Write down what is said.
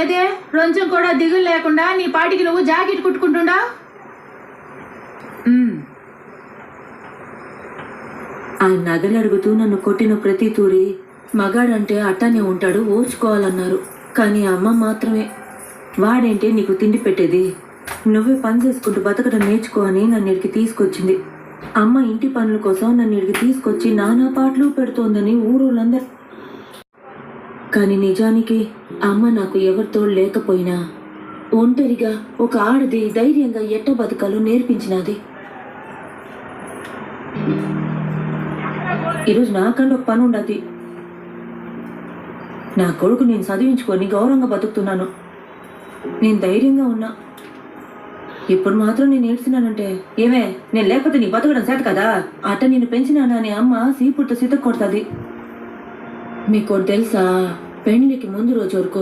ఏదే కొంచెం కూడా దిగులు లేకుండా నీ పాటికి నువ్వు జాకెట్ కుట్టుకుంటుండా? ఆయన నగలు అడుగుతూ నన్ను కొట్టిన ప్రతి తూరి మగాడంటే అట్టానే ఉంటాడు, ఓర్చుకోవాలన్నారు. కానీ అమ్మ మాత్రమే వాడేంటే నీకు తిండి పెట్టేది, నువ్వే పని చేసుకుంటూ బతకడం నేర్చుకో అని నన్ను ఇడికి తీసుకొచ్చింది. అమ్మ ఇంటి పనుల కోసం నన్ను ఇడికి తీసుకొచ్చి నానా పాటలు పెడుతోందని ఊరోళ్ళందరూ. కానీ నిజానికి అమ్మ నాకు ఎవరితో లేకపోయినా ఒంటరిగా ఒక ఆడది ధైర్యంగా ఎట్ట బతకాలో నేర్పించినది. ఈరోజు నాకంటే ఒక పని ఉండదు. నా కొడుకు నేను చదివించుకొని గౌరవంగా బతుకుతున్నాను, నేను ధైర్యంగా ఉన్నా. ఇప్పుడు మాత్రం నేను ఏడ్చినానంటే ఏమే నేను లేకపోతే నీ బతకడం చేత కదా, అట్ట నిన్ను పెంచినానా అని అమ్మ సీపుట్టు సితక్ కొడుతుంది. మీకు తెలుసా, పెళ్లికి ముందు రోజు వరకు